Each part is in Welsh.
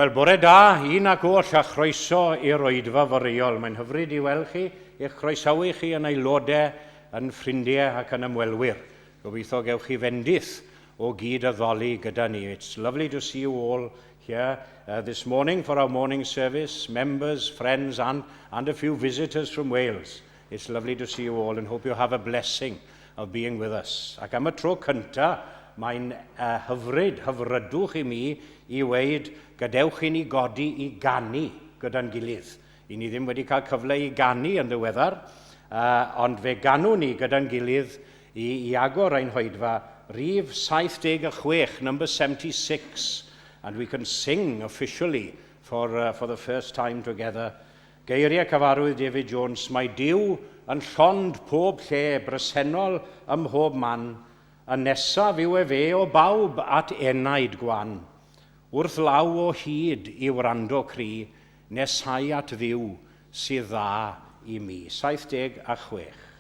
Wel, bore da, un ac oll a chroeso i'r oedfa foreol. Mae'n hyfryd i weld chi, eich croesawu chi yn aelodau, yn ffrindiau ac yn ymwelwyr. Gobeithio gewch chi fendith o gyd addoli gyda ni. It's lovely to see you all here this morning for our morning service, members, friends, and a few visitors from Wales. It's lovely to see you all and hope you have a blessing of being with us. Ac am y tro cynta, mae'n hyfrydwch i mi i weid gadewch i ni godi i ganu gyda'n gilydd. I ni ddim wedi cael cyfle i ganu yn ddiweddar, ond fe ganw ni gyda'n gilydd i agor ein hoedfa rhif 76, number 76, and we can sing officially for the first time together. Geiriau cyfarwydd David Jones, mae Duw yn llond pob lle bresennol ym mhob man, a nesaf yw e fe o bawb at enaid gwan. Wrth law o hyd i wrando cri, nesau at ddiw sydd dda i mi. 76.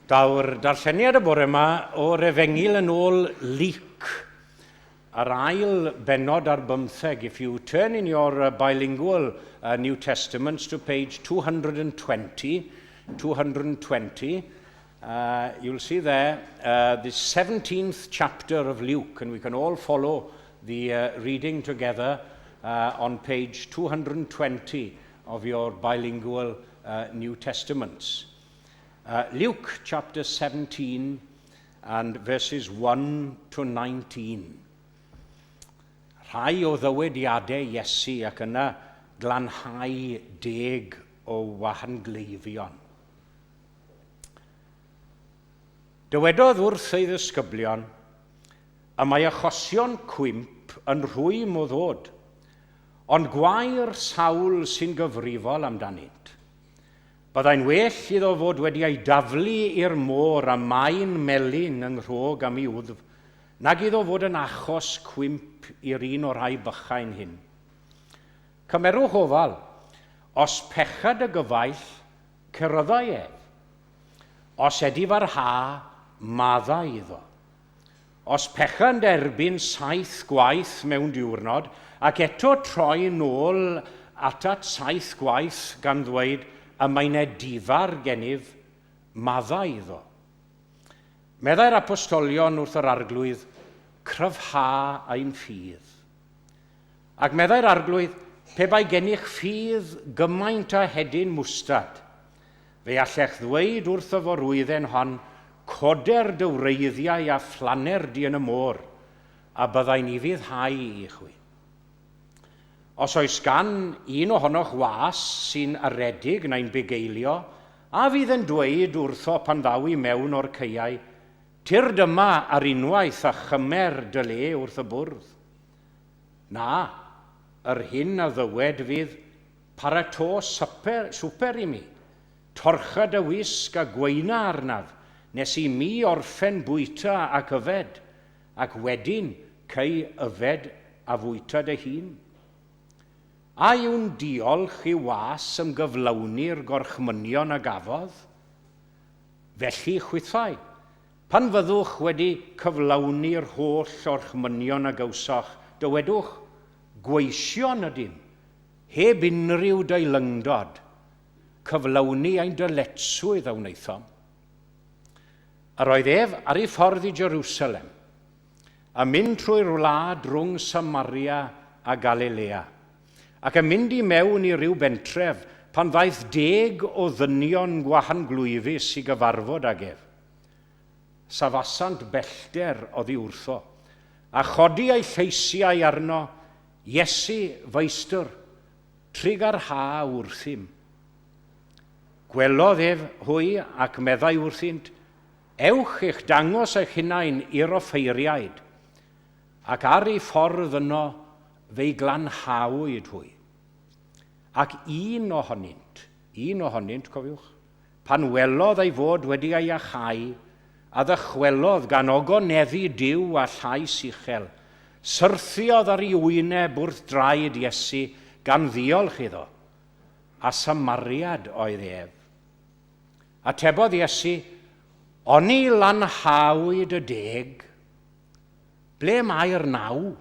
Daw'r darlleniad y bore yma o'r Efengil yn ôl Luc, yr ail benod ar 15. If you turn in your bilingual New Testaments to page 220, you'll see there the 17th chapter of Luke, and we can all follow the reading together on page 220 of your bilingual New Testaments. Luke chapter 17 and verses 1 to 19. Rhai o ddywediadau Iesu ac yna glanhau 10 o wahangleifion. Dywedodd wrth ei ddisgyblion, y mae achosion cwymp yn rhwym o ddod, ond gwair sawl sy'n gyfrifol amdanynt. Byddai'n well iddo fod wedi ei daflu i'r môr a maen melyn yng nghrog am ei wddf, nag iddo fod yn achos cwymp i'r un o'r rhai bychain hyn. Cymerwch ofal, os pechad y gyfaill, cyrraddai ef. Os edif ar ha, maddau iddo. Os pechad erbyn 7 gwaith mewn diwrnod, ac eto troi nôl atat 7 gwaith gan ddweud y mae'n edifar gennyf, maddau iddo. Meddai'r apostolion wrth yr arglwydd, cryfha ein ffydd. Ac meddai'r arglwydd, pe bai gennych ffydd gymaint a hedyn mwstad, fe allech ddweud wrth y forwydden hon, coder dy wreiddiau a fflaner di yn y môr, a byddai'n i fyddhau i chwi. Os oes gan un ohonoch was sy'n aredig neu'n bugeilio, a fydd yn dweud wrtho pan ddaw i mewn o'r ceiau, tir dyma ar unwaith a chymer dy le wrth y bwrdd. Na, yr hyn a ddywed fydd parato swper i mi, torchad y wisg a gweina arnaf, nes i mi orffen bwyta ac yfed, ac wedyn cei yfed a fwyta dy hun. A yw'n diolch i was am gyflawni'r gorchmynion a gafodd? Felly chwythau, pan fyddwch wedi cyflawni'r holl orchmynion a gawsoch, dywedwch, gweision ydym, heb unrhyw deilyngdod, cyflawni ein dyletswydd a wnaethom. Yr oedd ef ar ei ffordd i Jerusalem, a mynd trwy'r wlad rhwng Samaria a Galilea, ac yn mynd i mewn i ryw bentref pan ddaeth 10 o ddynion gwahanglwyfus i gyfarfod ag ef. Safasant bellter oddi wrtho, a chodi ei lleisiau arno, Iesu feistr, trig ar ha wrthym. Gwelodd ef hwy ac meddai wrthynt, ewch eich dangos eich hunain i'r offeiriaid, ac ar ei ffordd yno fe'i glanhawyd hwy. Ac un ohonynt, cofiwch, pan welodd ei fod wedi ei achau, a ddychwelodd gan ogoneddu diw a llais uchel, syrthiodd ar ei wyneb wrth draed Iesu gan ddiolch iddo, a Samariad oedd ef. Atebodd Iesu, oni lanhawyd y 10, ble mae'r 9?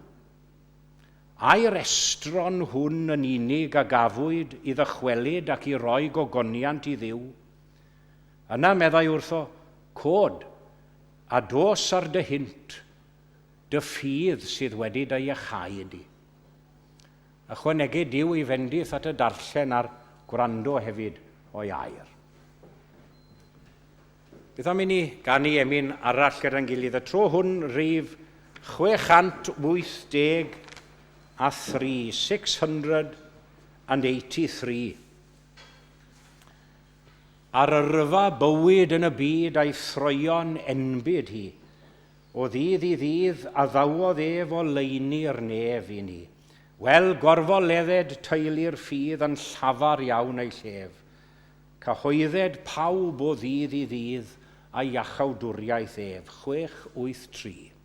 A'r estron hwn yn unig a gafwyd i ddychwelyd ac i roi gogoniant i ddiw. Yna meddai wrtho, cod, a dos ar dy hynt, dy ffydd sydd wedi dy iachau di. Ychwanegu diw i fendith at y darllen a'r gwrando hefyd o'i air. Bydd am i ni ganu emyn arall gyda'n gilydd. Y tro hwn rif 683 a 3, 683. Ar yrfa bywyd yn y byd a'i throion enbyd hi, o ddydd i ddydd a ddawodd ef o leini'r nef i ni. Wel, gorfoledded teulu'r ffydd yn llafar iawn ei llef. Cyhoedded pawb o ddydd i ddydd a iachawdwriaeth ef. 683.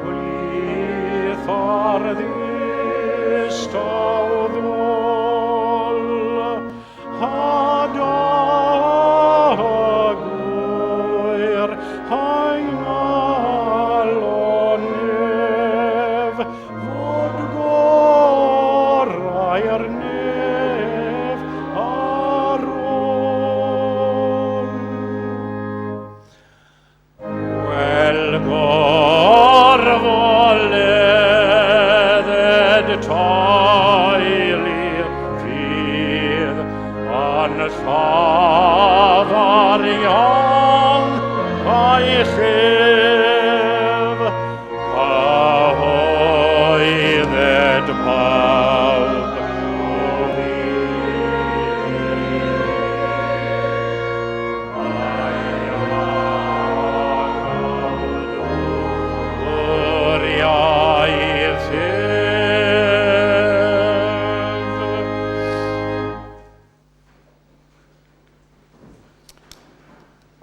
gwlyth o'r ddist o ddol, a dagwyr hain alonef, fod gorau'r nef ar ôl. Wel gorfoledded toeli fydd yn llafarion a'i llef, cyhoedded pawb o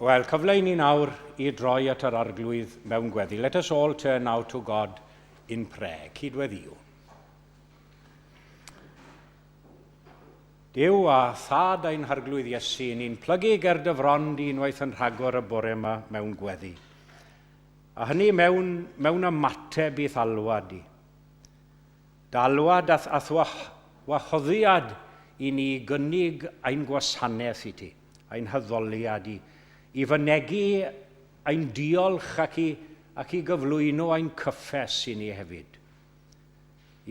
Wel, cyfle i ni nawr I droi at yr arglwydd mewn gweddi. Let us all turn now to God in prayer. Cydweddiw. Duw a thad ein harglwydd Iesu, ni'n plygu ger dy frond I unwaith yn rhagor y bore yma mewn gweddi. A hynny mewn ymateb I thalwad I. Dalwad ath wahoddiad I ni gynnig ein gwasanaeth I ti, ein hyddoliad I fynegu ein diolch ac I gyflwyno ein cyffes I ni hefyd.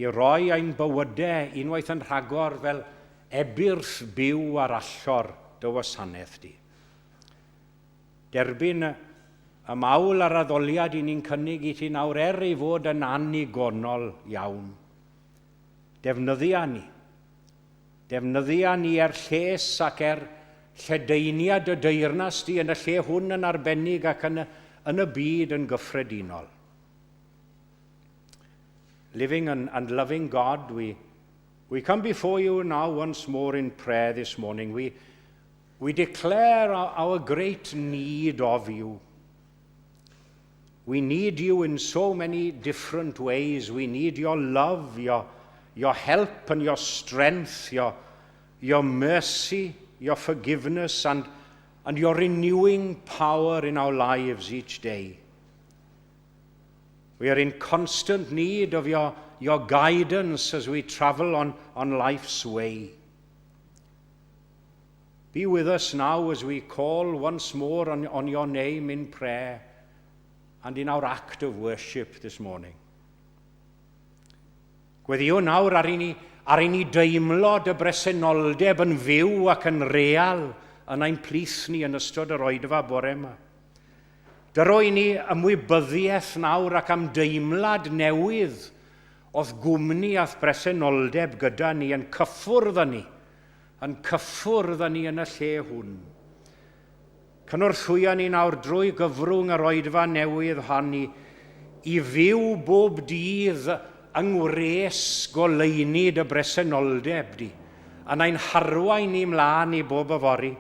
I roi ein bywydau unwaith yn rhagor fel ebyrth byw ar allor dy wasanaeth di. Derbyn y mawl ar addoliad I ni'n cynnig I ti nawr I fod yn annigonol iawn. Defnyddia ni. Defnyddia ni lles ac lledeiniad y deyrnas di yn y lle hwn yn arbennig ac yn y byd yn gyffredinol. Living and loving God, we come before you now once more in prayer this morning. We declare our great need of you. We need you in so many different ways. We need your love, your help and your strength, your mercy, your forgiveness and your renewing power in our lives each day. We are in constant need of your guidance as we travel on life's way. Be with us now as we call once more on your name in prayer and in our act of worship this morning. Gweddiw nawr ar I ni deimlo dy bresenoldeb yn fyw ac yn real yn ein plith ni yn ystod yr oedfa bore yma. Dyroi ni ymwybyddiaeth nawr ac am deimlad newydd oedd gwmni ath bresenoldeb gyda ni yn cyffwrdd ni yn y lle hwn. Cynorthwya ni nawr drwy gyfrwng yr oedfa newydd hon I fyw bob dydd yng ngwres goleuni dy bresenoldeb di, a na'n harwain ni mlaen I bob yfori.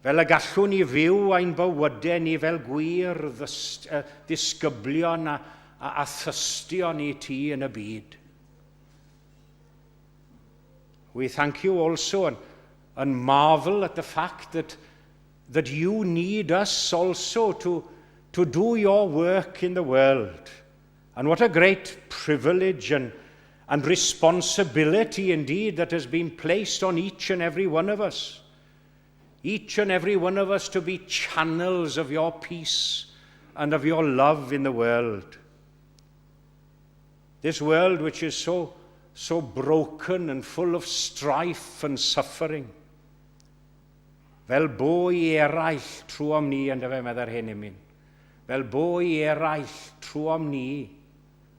Fel y gallwn ni fyw ein bywydau ni fel gwir ddisgyblion a thystion I ti yn y byd. We thank you also and marvel at the fact that you need us also to do your work in the world. And what a great privilege and responsibility indeed that has been placed on each and every one of us. Each and every one of us to be channels of your peace and of your love in the world. This world which is so broken and full of strife and suffering. Fel bo I eraill trwom ni yn dyfa meddwl hyn I mynd. Fel bo I eraill trwom ni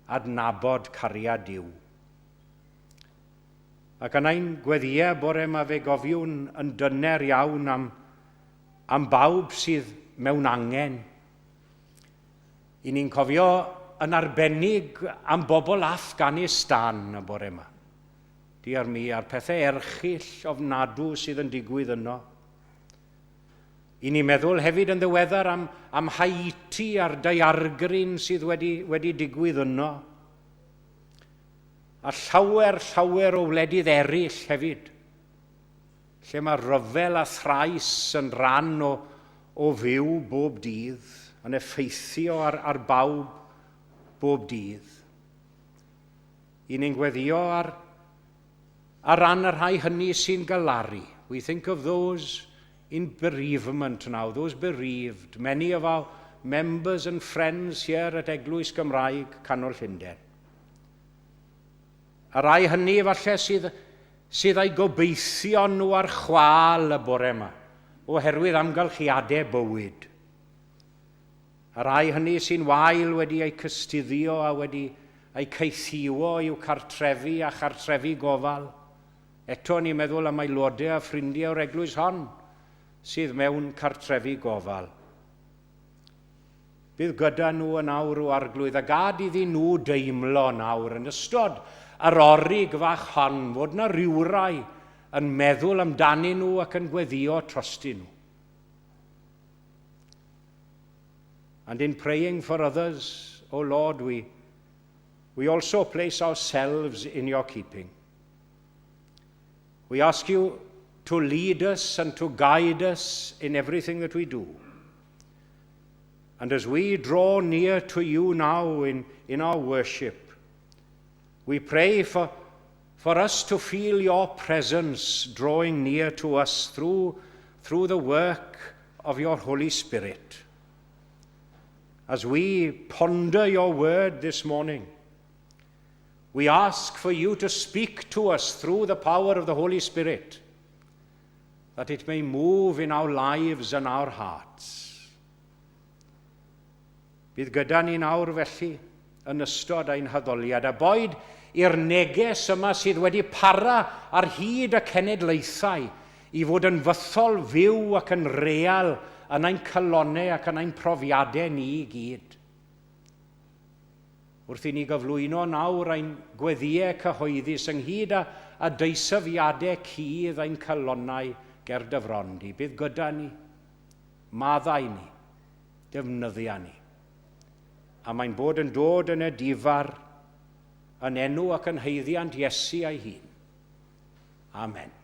adnabod cariad Duw. Ac yn ein gweddiau bore yma fe gofiwn yn dyner iawn am bawb sydd mewn angen. I ni'n cofio yn arbennig am bobl Afghanistan y bore yma. Diar mi ar pethau erchill ofnadw sydd yn digwydd yno. I ni meddwl hefyd yn ddiweddar am Haiti a'r daeargryn sydd wedi digwydd yno. A llawer o wledydd eraill hefyd, lle mae ryfel a thrais yn rhan o fyw bob dydd, yn effeithio ar bawb bob dydd. I ni'n gweddio ar ran y rhai hynny sy'n galaru. We think of those in bereavement now, those bereaved, many of our members and friends here at Eglwys Gymraeg, Canol Llundain. A rai hynny falle sydd ei gobeithio nhw ar chwal y bore yma, oherwydd amgylchiadau bywyd. A rai hynny sy'n wael wedi ei cystuddio a wedi ei ceithio i'w cartrefi a chartrefi gofal. Eto ni'n meddwl am aelodau a ffrindiau o'r eglwys hon sydd mewn cartrefi gofal. Bydd gyda nhw yn awr o arglwydd a gad iddyn nhw deimlo nawr yn ystod yr orig fach hon fod na rywrai yn meddwl amdanyn nhw ac yn gweddio trostyn nhw. And in praying for others, O Lord, we also place ourselves in your keeping. We ask you to lead us and to guide us in everything that we do. And as we draw near to you now in our worship, we pray for us to feel your presence drawing near to us through the work of your Holy Spirit. As we ponder your word this morning, we ask for you to speak to us through the power of the Holy Spirit, that it may move in our lives and our hearts. Bydd gyda ni nawr felly yn ystod ein haddoliad, a boed i'r neges yma sydd wedi para ar hyd y cenedlaethau i fod yn fythol fyw ac yn real yn ein calonau ac yn ein profiadau ni i gyd. Wrth i ni gyflwyno nawr ein gweddiau cyhoeddus ynghyd a deisyfiadau cudd ein calonau ger dyfrondi. Bydd gyda ni, maddau ni, defnyddia ni. A mae'n bod yn dod yn y difar yn enw ac yn haeddiant Iesu ei hun. Amen.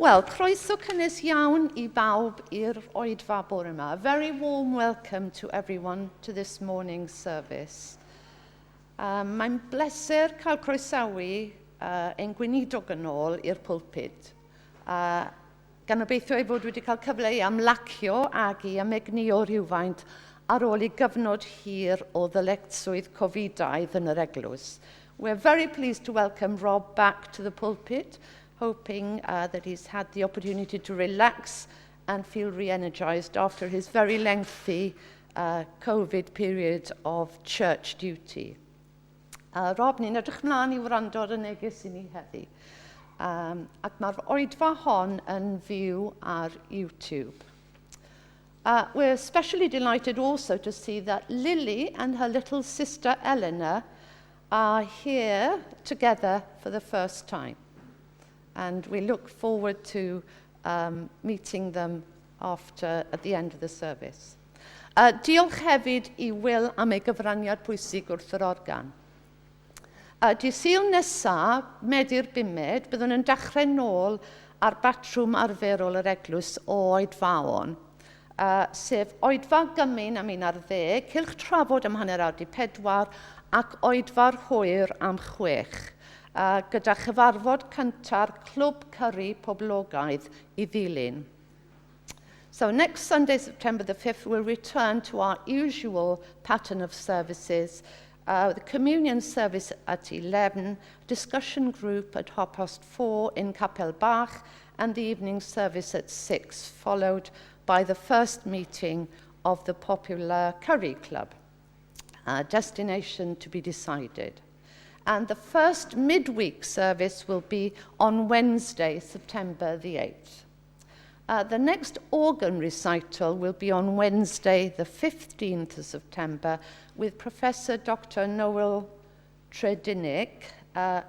Wel, croeso cynnes iawn I bawb i'r oedfa bore yma. A very warm welcome to everyone to this morning's service. Mae'n bleser cael croesawu ein gweinidog yn ôl i'r pwlpid. Gan obeithio ei fod wedi cael cyfle I amlacio ag I amegni o rhywfaint ar ôl I gyfnod hir o ddyletswydd Covidaidd yn yr Eglwys. We're very pleased to welcome Rob back to the pulpit, hoping that he's had the opportunity to relax and feel re-energized after his very lengthy COVID period of church duty. Rob, ni'n edrych mlaen I wrando ar y neges I ni heddi. Ac mae'r oedfa hon yn fyw ar YouTube. We're especially delighted also to see that Lily and her little sister Eleanor are here together for the first time. And we look forward to meeting them at the end of the service. Diolch hefyd I Will am ei gyfraniad pwysig wrth yr organ. Di Sul nesa, Medi'r Bumed, byddwn yn dechrau nôl ar batrwm arferol yr Eglwys o oedfaon, sef oedfa gymun am 11, cylch trafod am hanner awr 4 ac oedfa'r hwyr am 6. Gyda chyfarfod cynta'r Clwb Cyrru Poblogaidd I ddilyn. So next Sunday, September the 5th, we'll return to our usual pattern of services. The communion service at 11, discussion group at 4:30 in Capel Bach, and the evening service at 6, followed by the first meeting of the popular Curry Club. Destination to be decided. And the first midweek service will be on Wednesday, September the 8th. The next organ recital will be on Wednesday, the 15th of September, with Professor Dr. Noel Tredinik,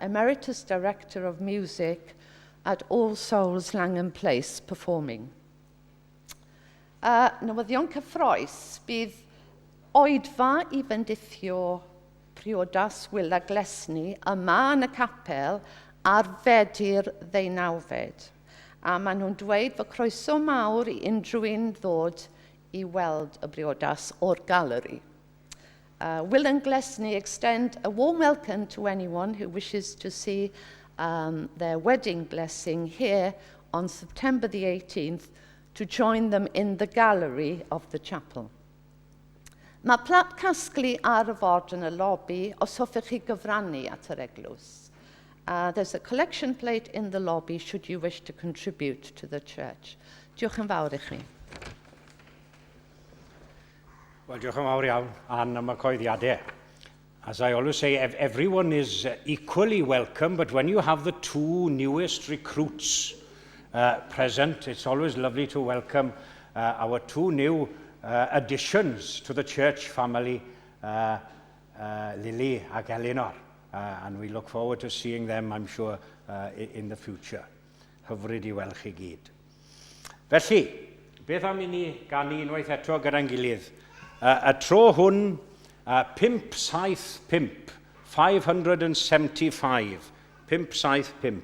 Emeritus Director of Music at All Souls Langham Place, performing. Newyddion cyffroes, bydd oedfa I bendithio priodas Will a Glesni yma yn y capel ar Fedi'r 19. A maen nhw'n dweud fod croeso mawr I unrhyw un ddod I weld y briodas o'r galeri. Will and Glesni extend a warm welcome to anyone who wishes to see their wedding blessing here on September the 18th to join them in the gallery of the chapel. Mae plat casglu ar y ford yn y lobby os hoffech chi gyfrannu at yr eglwys. There's a collection plate in the lobby should you wish to contribute to the church. Diolch yn fawr I chi. Wel, diolch yn fawr iawn am y coeddiadau. As I always say, everyone is equally welcome, but when you have the two newest recruits present, it's always lovely to welcome our two new additions to the church family, Lily and Eleanor. And we look forward to seeing them, I'm sure, in the future. Hyfryd I weld chi gyd. Felly, beth am I ni ganu unwaith eto gyda'n gilydd? Y tro hwn, 575, 575, 575.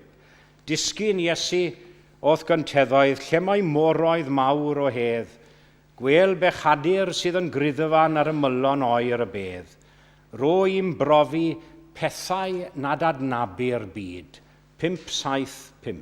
Disgyn Iesu oedd gynteddoedd lle mae moroedd mawr o hedd, gwel bechadur sydd yn gryddfan ar y mylon oer y bedd. Ro i'n brofi pethau nad adnabu'r byd. 575.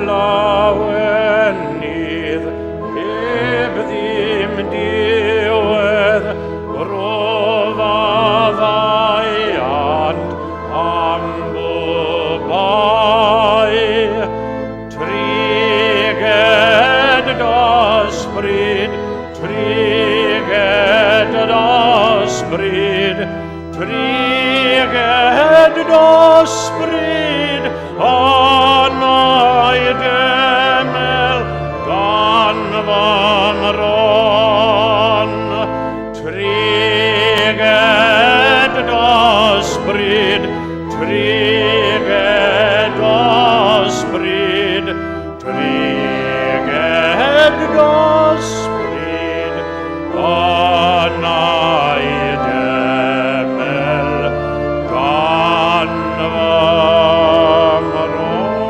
lawenydd, heb ddim diwedd, rofaddaiant am bobai. Triged dosbryd, triged dosbryd, triged dosbryd, anai demel gan van ron. Triged dosbryd, triged dosbryd, triged dosbryd, anai demel gan van ron.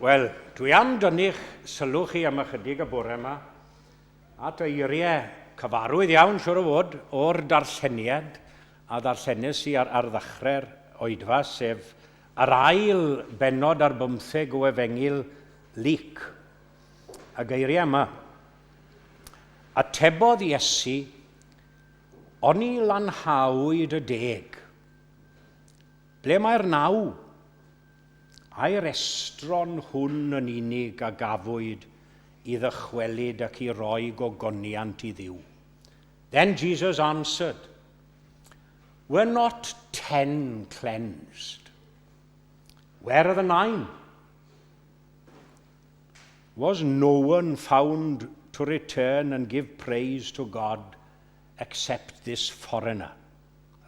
Wel, dwi am dynnu'ch sylw chi am ychydig y bore yma at eiriau cyfarwydd iawn, siwr o fod, o'r darlleniad a ddarllenis i ar ddechrau'r oedfa, sef yr ail benod ar 15 o Efengil Lyc. A geiriau yma. Atebodd Iesu, oni lanhawyd y deg. Ble mae'r naw? Ai'r estron hwn yn unig a gafwyd i ddychwelyd ac i roi gogoniant i Dduw. Then Jesus answered, were not 10 cleansed? Where are the 9? Was no one found to return and give praise to God except this foreigner,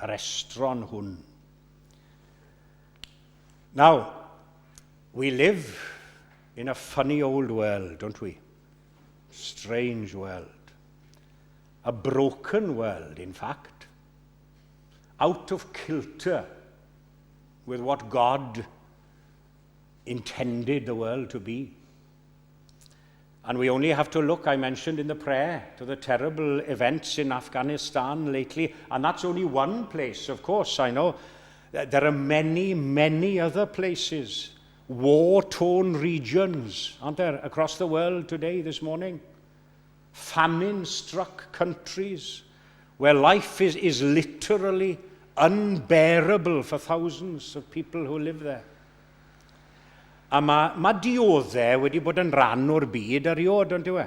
yr estron hwn? Now, we live in a funny old world, don't we? Strange world. A broken world, in fact. Out of kilter with what God intended the world to be. And we only have to look, I mentioned in the prayer, to the terrible events in Afghanistan lately. And that's only one place, of course. I know there are many, many other places. War-torn regions, aren't there, across the world today, this morning? Famine-struck countries where life is literally unbearable for thousands of people who live there. A mae dioddau wedi bod yn rhan o'r byd eriod, ond yw e?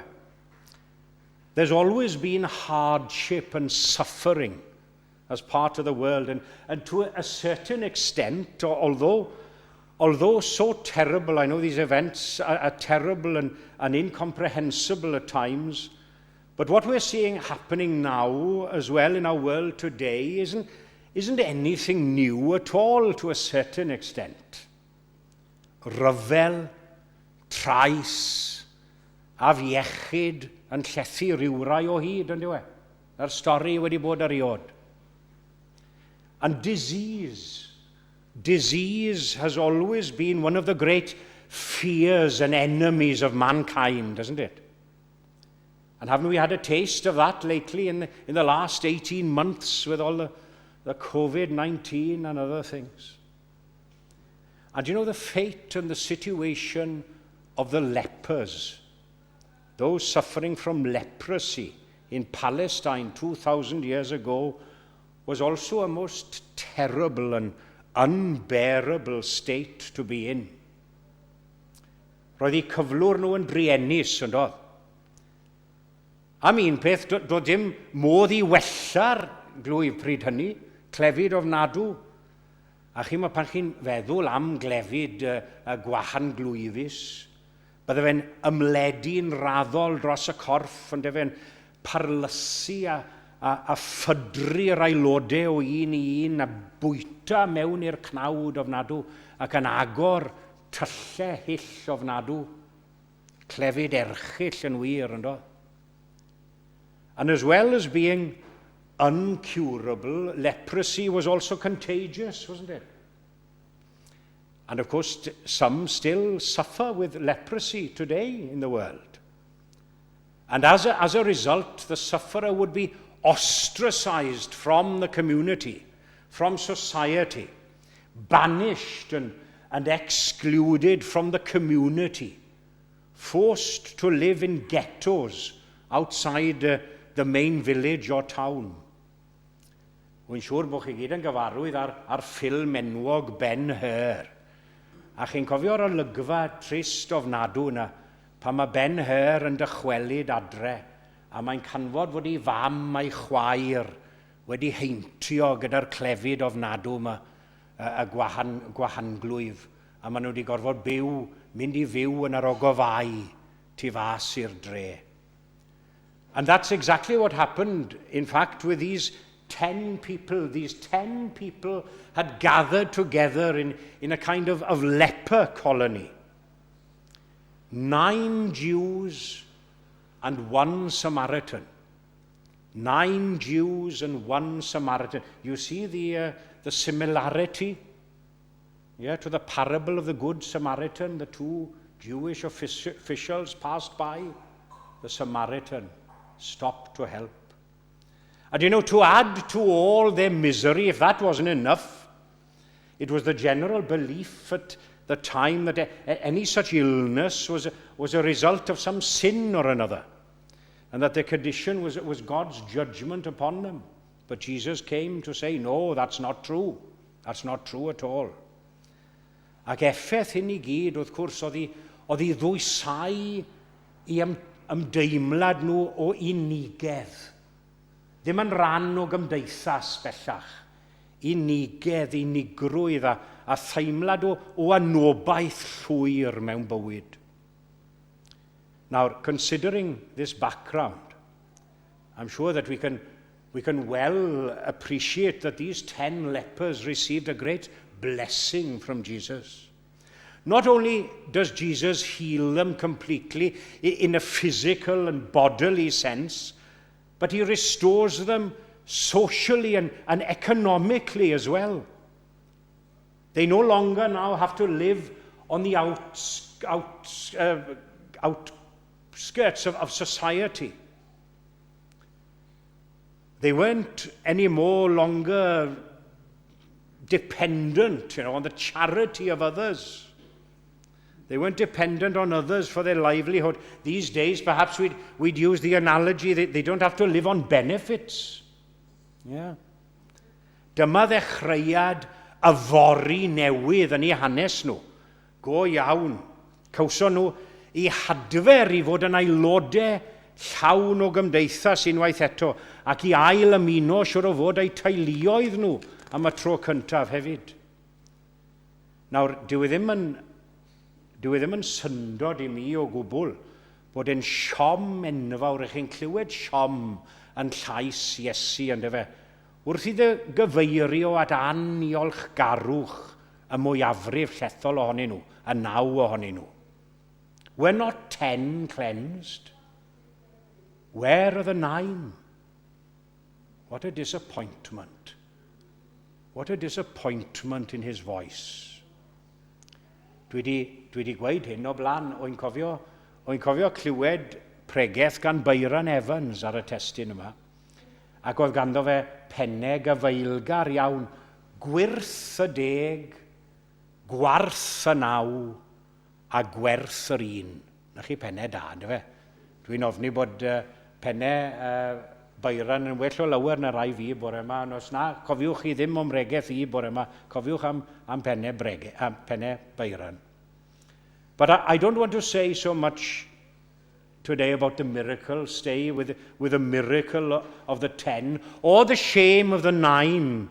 There's always been hardship and suffering as part of the world, and to a certain extent, although so terrible, I know these events are terrible and incomprehensible at times, but what we're seeing happening now as well in our world today isn't anything new at all to a certain extent. Ryfel, trais, afiechyd yn llethu rywrai o hyd, yn diwe? Na'r stori wedi bod eriod. And disease has always been one of the great fears and enemies of mankind, hasn't it? And haven't we had a taste of that lately in the last 18 months with all the COVID-19 and other things? And you know the fate and the situation of the lepers, those suffering from leprosy in Palestine 2,000 years ago, was also a most terrible and unbearable state to be in. Roedd eu cyflwr nhw yn driennus, yn doedd. Am un peth, doedd dim modd i wella'r glwyf pryd hynny, clefyd ofnadw. A chi mae pan chi'n feddwl am glefyd y gwahan glwyfus, bydde fe'n ymledu'n raddol dros y corff, ond fe'n parlysu a ffydru'r aelodau o un i un, a bwyta mewn i'r cnawd ofnadw, ac yn agor tyllau hyll ofnadw, clefyd erchyll yn wir, ynddo? And as well as being uncurable, leprosy was also contagious, wasn't it? And of course, some still suffer with leprosy today in the world. And as a result, the sufferer would be ostracized from the community, from society, banished and excluded from the community, forced to live in ghettos outside the main village or town. Wy'n siŵr bod chi gyd yn gyfarwydd ar ffilm enwog Ben-Hur. A chi'n cofio'r olygfa trist ofnadw yna, pan mae Ben-Hur yn dychwelyd adre, a mae'n canfod fod ei fam a'i chwaer wedi heintio gyda'r clefyd ofnadw yma, y gwahanglwyf, a maen nhw wedi gorfod mynd i fyw yn yr ogofau tu fas i'r dre. And that's exactly what happened, in fact, with these 10 people. These 10 people had gathered together in a kind of leper colony. 9 Jews and 1 Samaritan. 9 Jews and 1 Samaritan. You see the similarity, to the parable of the Good Samaritan. The 2 Jewish officials passed by. The Samaritan stopped to help. And to add to all their misery, if that wasn't enough, it was the general belief at the time that any such illness was a result of some sin or another, and that their condition was God's judgment upon them. But Jesus came to say, no, that's not true. That's not true at all. Ac effaith hyn I gyd, wrth gwrs, oedd I ddwysau I ymdeimlad nhw o unigedd. Ddim yn rhan o gymdeithas bellach. Unigedd, unigrwydd a theimlad o anobaith llwyr mewn bywyd. Now, considering this background, I'm sure that we can well appreciate that these 10 lepers received a great blessing from Jesus. Not only does Jesus heal them completely in a physical and bodily sense, but he restores them socially and economically as well. They no longer now have to live on the outskirts of society. They weren't any more longer dependent, on the charity of others. They weren't dependent on others for their livelihood. These days, perhaps we'd use the analogy that they don't have to live on benefits. Yeah. Dyma ddechreuad y fori newydd yn eu hanes nhw. Go iawn. Cawson nhw I hadfer I fod yn aelodau llawn o gymdeithas unwaith eto, ac I ail ymuno siwr o fod eu teuluoedd nhw am y tro cyntaf hefyd. Nawr, dyw e ddim yn syndod I mi o gwbl bod e'n siom enfawr. Chi'n clywed siom yn llais Iesu, ynddo fe? Wrth iddo gyfeirio at aniolchgarwch y mwyafrif llethol ohonyn nhw, y 9 ohonyn nhw. We're not 10 cleansed. Where are the 9? What a disappointment. What a disappointment in his voice. Dwi wedi gweud hyn o blaen, o'n cofio clywed pregeth gan Byron Evans ar y testun yma, ac oedd ganddo fe pennau gyfeilgar iawn, gwirth y 10, gwarth y 9, a gwerth yr 1. Na chi pennau da, ynddo fe? Dwi'n ofni bod pennau Byron yn well o lawer na rai fi bore yma, ond os na, cofiwch chi ddim o'n mregeth I bore yma, cofiwch am pennau Byron. But I don't want to say so much today about the miracle, stay with the miracle of the 10, or the shame of the 9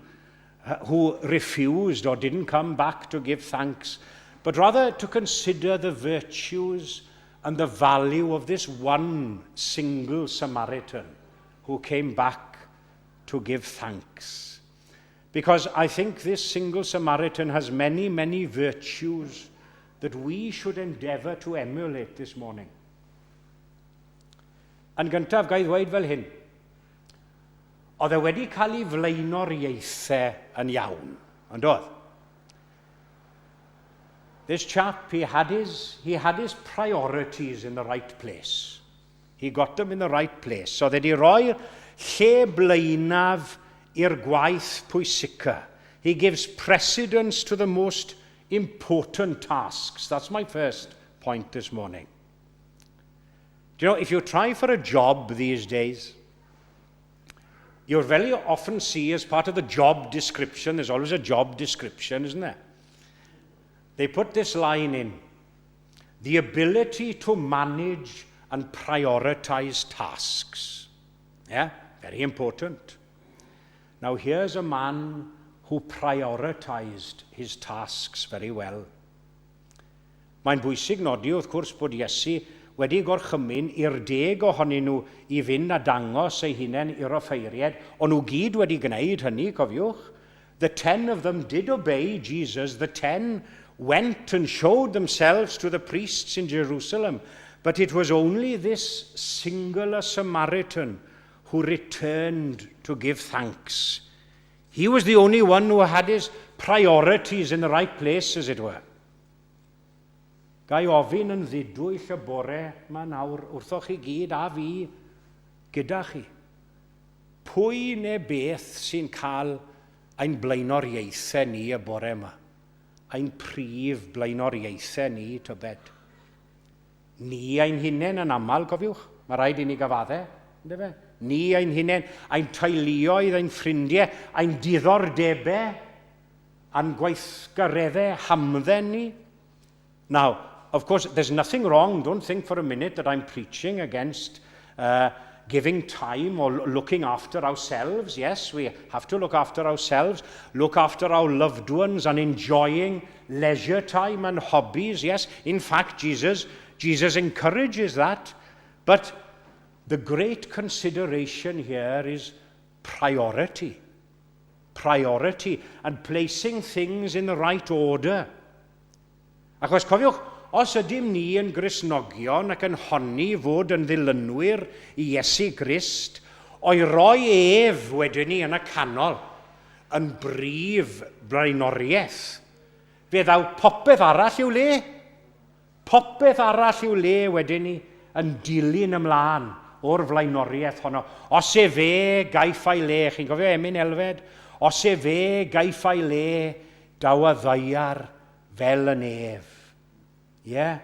who refused or didn't come back to give thanks, but rather to consider the virtues and the value of this one single Samaritan who came back to give thanks. Because I think this single Samaritan has many, many virtues that we should endeavour to emulate this morning. Yn gyntaf, gai ddweud fel hyn, oedd e wedi cael ei flaeno'r ieithau yn iawn, ond oedd. This chap, he had his priorities in the right place. He got them in the right place. So that he roi lle blaenaf i'r gwaith pwysica. He gives precedence to the most important tasks. That's my first point this morning. Do you know, if you try for a job these days, you'll very often see as part of the job description, there's always a job description, isn't there? They put this line in, the ability to manage and prioritize tasks. Yeah, very important. Now here's a man who prioritized his tasks very well. Mae'n bwysig nodi, wrth gwrs, bod Iesu wedi gorchymyn i'r 10 ohonyn nhw I fynd a dangos eu hunain i'r offeiriad, ond nhw gyd wedi gwneud hynny, cofiwch. The 10 of them did obey Jesus. The 10 went and showed themselves to the priests in Jerusalem. But it was only this singular Samaritan who returned to give thanks. He was the only one who had his priorities in the right place, as it were. Gai ofyn yn ddidwyll y bore ma nawr wrthoch chi gyd a fi gyda chi. Pwy neu beth sy'n cael ein blaenoriaethau ni y bore yma? Ein prif blaenoriaethau ni, tybed. Ni ein hunain yn aml, cofiwch. Mae rhaid I ni gafaddau, ynddo fe? Ni ein hunain, ein teuluoedd, ein ffrindiau, ein diddordebau, a'n gweithgareddau hamdden ni. Now, of course, there's nothing wrong. Don't think for a minute that I'm preaching against giving time or looking after ourselves. Yes, we have to look after ourselves, look after our loved ones and enjoying leisure time and hobbies. Yes, in fact, Jesus encourages that. But the great consideration here is priority. Priority and placing things in the right order. Achos cofiwch, os ydym ni yn Gristnogion ac yn honni fod yn ddilynwyr I Iesu Grist, o'i roi ef wedyn ni yn y canol yn brif blaenoriaeth, fe ddaw popeth arall i'w le. Popeth arall i'w le wedyn ni yn dilyn ymlaen o'r flaenoriaeth honno. Os e fe gaiff ei le, chi'n cofio Emyn Elfed? Os e fe gaiff ei le, daw a ddaiar fel yn ef. Yeah?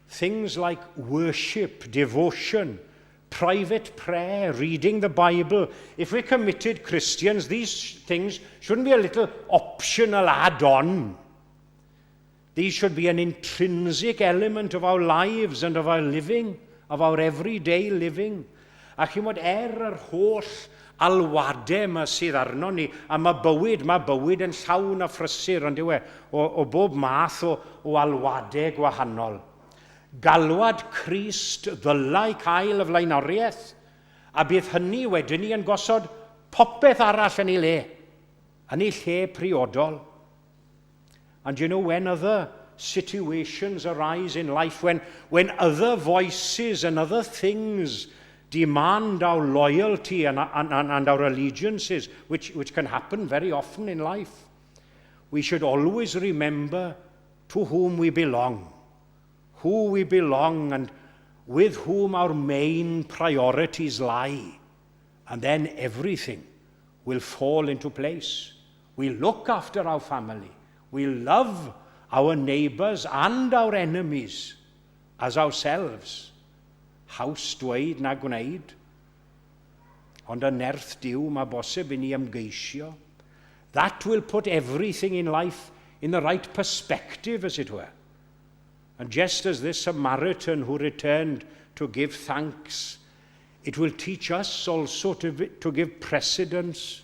Things like worship, devotion, private prayer, reading the Bible. If we're committed Christians, these things shouldn't be a little optional add-on. These should be an intrinsic element of our lives and of our living, of our everyday living. A chi'n bod yr holl alwadau yma sydd arno ni, a mae bywyd yn llawn a phrysur, ond yw e, o bob math o alwadau gwahanol. Galwad Crist ddylai cael y flaenoriaeth, a bydd hynny wedyn ni yn gosod popeth arall yn ei le, yn ei lle priodol. And you know, when other situations arise in life, when other voices and other things demand our loyalty and our allegiances, which can happen very often in life, we should always remember to whom we belong, and with whom our main priorities lie. And then everything will fall into place. We look after our family. We love our neighbours and our enemies as ourselves. Haws dweud na gwneud. Ond y nerth diw mae bosib I ni ymgeisio. That will put everything in life in the right perspective, as it were. And just as this Samaritan who returned to give thanks, it will teach us also to give precedence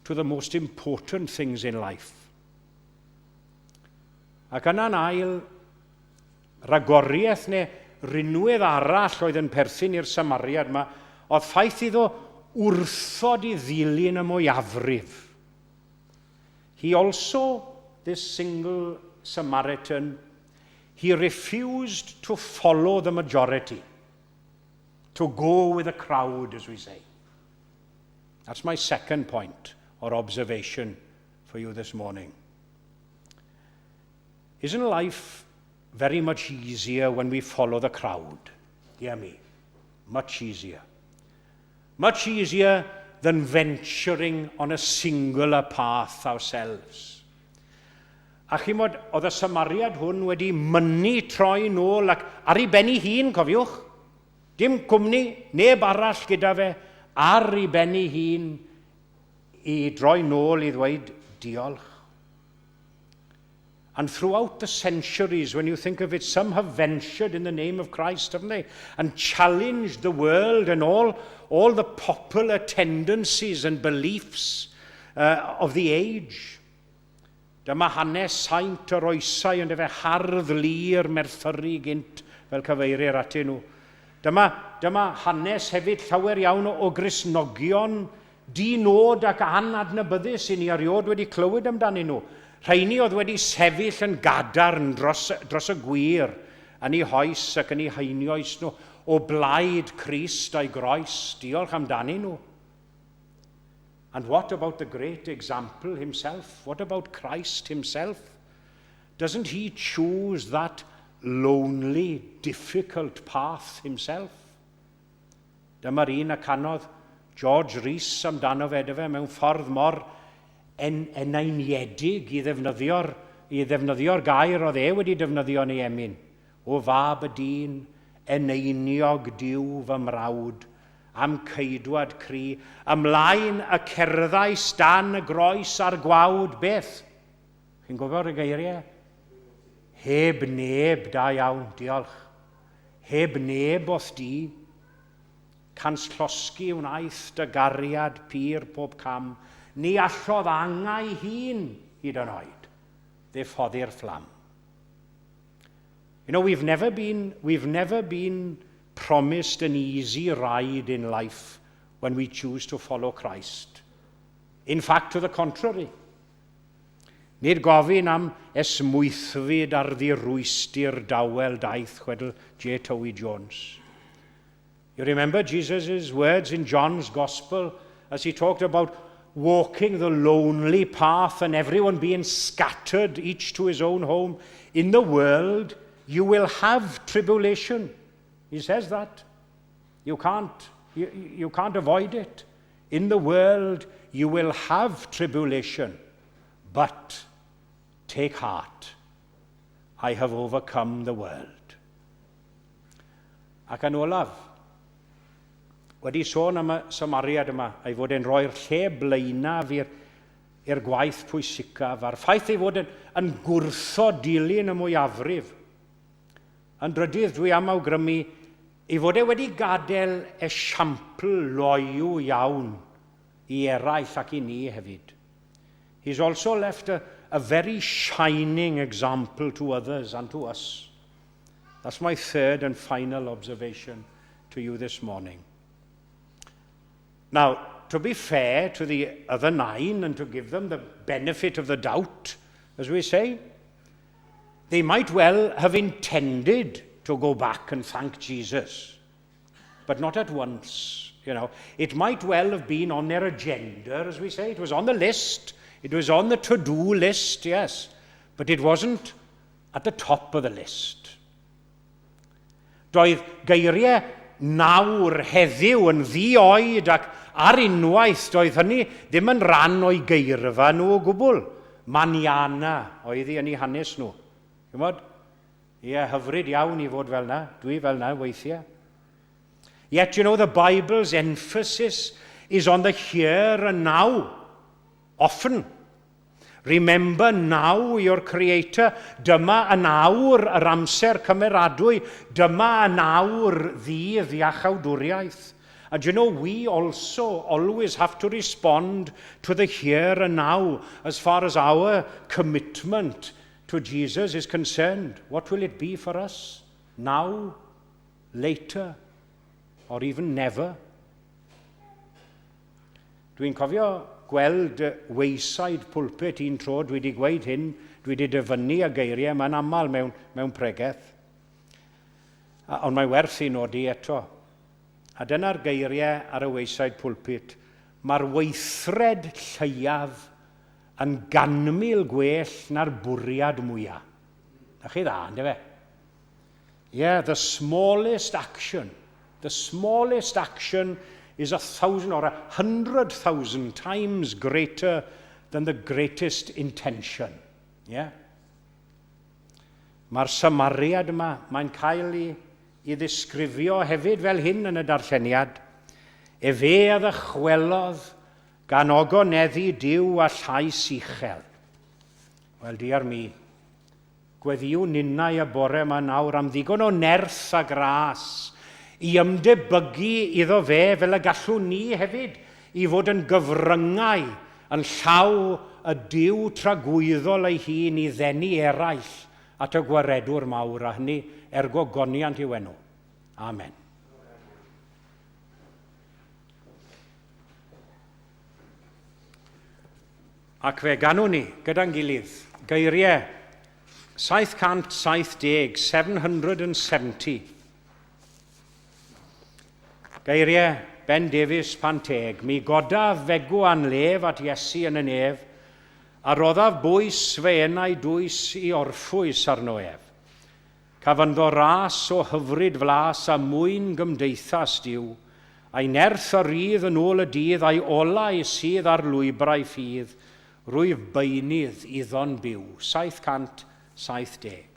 to the most important things in life. Ac yna'n ail, ragoriaeth neu rinwydd arall oedd yn perthyn i'r Samariad yma, oedd ffaith iddo wrthod I ddilyn y mwyafrif. He also, this single Samaritan, he refused to follow the majority, to go with the crowd, as we say. That's my second point or observation for you this morning. Isn't life very much easier when we follow the crowd? dear me, much easier. Much easier than venturing on a singular path ourselves. A chymod, oedd y Samariad hwn wedi mynnu troi nôl ac ar ei ben ei hun, cofiwch. Dim cwmni, neb arall gyda fe, ar ei ben ei hun I droi nôl I ddweud diolch. And throughout the centuries, when you think of it, some have ventured in the name of Christ, haven't they? And challenged the world and all the popular tendencies and beliefs of the age. Dyma hanes saint yr oesau ond efe hardd lir merthyru gynt fel cyfeirir atyn nhw. Dyma hanes hefyd llawer iawn o Gristnogion di-nod ac anadnabyddus I ni eriod wedi clywed amdanyn nhw. Rhaini oedd wedi sefyll yn gadarn dros y gwir yn eu hoes ac yn eu haenioes nhw o blaid Crist a'i groes. Diolch amdanyn nhw. And what about the great example himself? What about Christ himself? Doesn't he choose that lonely, difficult path himself? Dyma'r un a canodd George Rees amdano fe mewn ffordd mor enaeniedig I ddefnyddio'r gair oedd wedi defnyddio yn ei emyn. O fab y dyn, eneiniog diw fy mrawd, am ceidwad cri, ymlaen y cerddau stan y groes a'r gwawd, beth? Chi'n gwybod y geiriau? Heb neb, da iawn, diolch. Heb neb o'th di, cans llosgi wnaeth dy gariad pyr pob cam, ni allodd angau hun hyd yn oed, ddiffoddi'r fflam. You know, we've never been promised an easy ride in life when we choose to follow Christ. In fact, to the contrary. Nid gofyn am esmwythfyd ar ddirwystir dawel daeth, chwedl J. Towie Jones. You remember Jesus' words in John's Gospel as he talked about walking the lonely path and everyone being scattered, each to his own home. In the world, you will have tribulation. He says that. You can't avoid it. In the world, you will have tribulation. But take heart. I have overcome the world. Ac yn olaf, wedi sôn am y Samariad yma, ei fod e'n rhoi'r lle blaenaf i'r gwaith pwysicaf, a'r ffaith ei fod yn gwrtho dilyn y mwyafrif. Yn drydydd, dwi am awgrymu ei fod wedi gadael esiampl loyw iawn I eraill ac I ni hefyd. He's also left a very shining example to others and to us. That's my third and final observation to you this morning. Now, to be fair to the other 9 and to give them the benefit of the doubt, as we say, they might well have intended to go back and thank Jesus, but not at once. You know, it might well have been on their agenda, as we say. It was on the list. It was on the to-do list, yes, but it wasn't at the top of the list. Doedd geiriau nawr heddiw yn ddi-oed ac ar unwaith, doedd hynny ddim yn ran o'i geirfa nhw o gwbl. Maniana oedd hi yn ei hanes nhw. Chymod? Ie, hyfryd iawn I fod fel na. Dwi fel na weithiau. Yet, you know, the Bible's emphasis is on the here and now. Often. Remember now your Creator. Dyma yn awr yr amser cymeradwy. Dyma yn awr ddydd iachawdwriaeth. And you know, we also always have to respond to the here and now as far as our commitment to Jesus is concerned. What will it be for us? Now? Later? Or even never? Dwi'n cofio gweld weisaid pwlpit un tro, dwi wedi gweud hyn, dwi wedi dyfynnu y geiriau, mae'n aml mewn pregeth. Ond mae werth I nodi eto. A dyna'r geiriau ar y weisaid pwlpit. Mae'r weithred lleiaf yn 100,000 gwell na'r bwriad mwyaf. Na chi dda, ynddo fe? Yeah, the smallest action is 1,000 or 100,000 times greater than the greatest intention. Yeah? Mae'r samariad yma, mae'n cael I ddisgrifio hefyd fel hyn yn y darlleniad. E fe a ddychwelodd gan ogoneddu Duw a llais uchel. Wel, diar mi, gweddiw ninnau y bore yma nawr am ddigon o nerth a gras I ymdebygu iddo fe fel y gallwn ni hefyd I fod yn gyfryngau yn llaw y Duw tragwyddol ei hun I ddenu eraill at y gwaredwr mawr a hynny goniant i'w enw. Amen. Ac fe ganwn ni gyda'n gilydd geiriau 770, 770. Geiriau Ben Davies Panteg, mi goda fegw anlef at Iesu yn y nef, a roddaf bwys fe enau dwys I orffwys arno ef. Cafanddo ras o hyfryd flas a mwyn gymdeithas diw, a'i nerth o rydd yn ôl y dydd a'i olau sydd ar lwybrau ffydd, rwyf beinydd iddo'n byw. 770.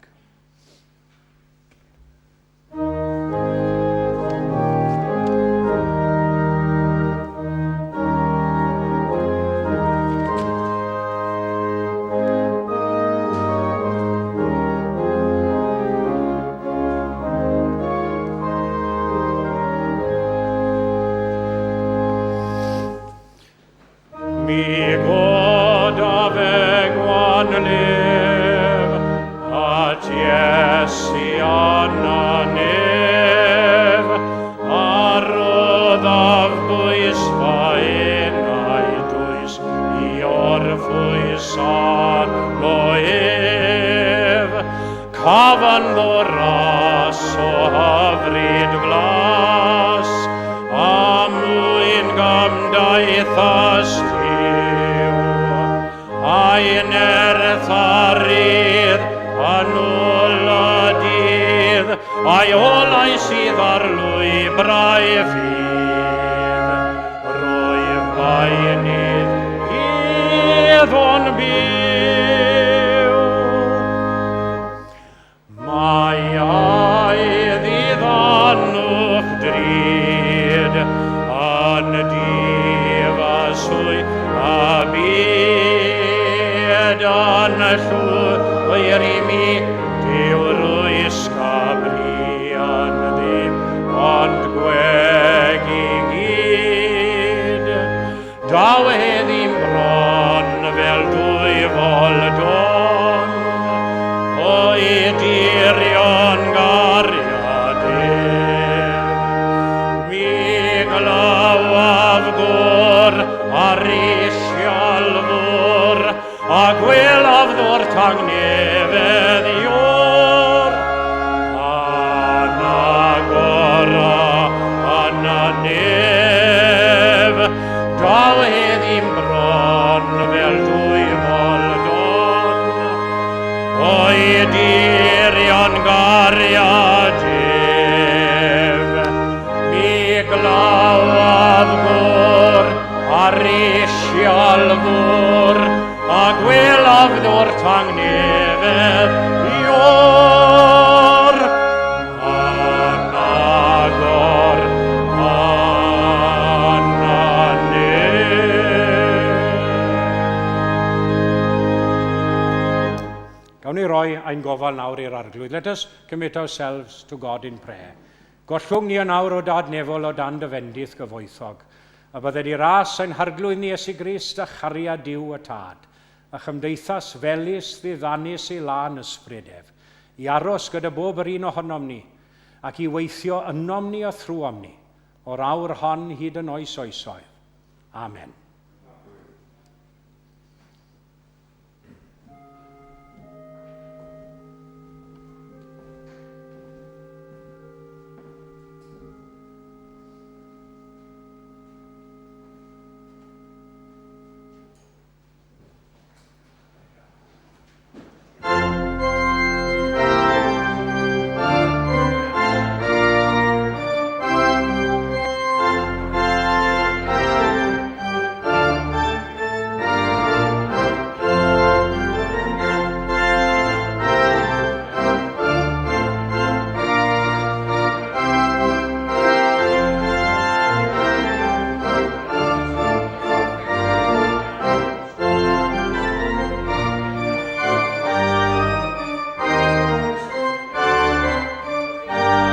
Cafanddo ras o hyfryd flas, a mwyn gymdeithas diw, a'i nerth a rydd yn ôl y dydd, a'i olau sydd ar lwybrau ffydd, rwyf beinydd iddo'n byw. Mae aedd I ddannwch drud yn difaswy a byd yn llwyr I mi diw'r ysgabri yn ddim ond gweg I gyd. Daw heddi'n bron fel dwy foldon o'i dirion gariadur. Mi glawaf gwr ar isialfwr a gwelaf ddwr tangnefedd iwr. Anna gora, anna nef, daw heddi'n bron fel dwy foldon o'i dirion gariadef. Mi glawaf gwr ar isialfwr a gwelaf ddwr tangnefedd iwr. Anna gor, anna nef. Gawn ni roi ein gofal nawr i'r arglwydd. Let us commit ourselves to God in prayer. Gollwng ni nawr o dadnefol o dan dyfendith gyfoethog, a bydde di ras ein harglwydd ni Iesu Grist a chariad Duw y Tad, a chymdeithas felys ddiddannus I lan ysbrydef, I aros gyda bob yr un ohonom ni, ac I weithio ynom ni a thrwom ni, o'r awr hon hyd yn oes oesoedd. Amen.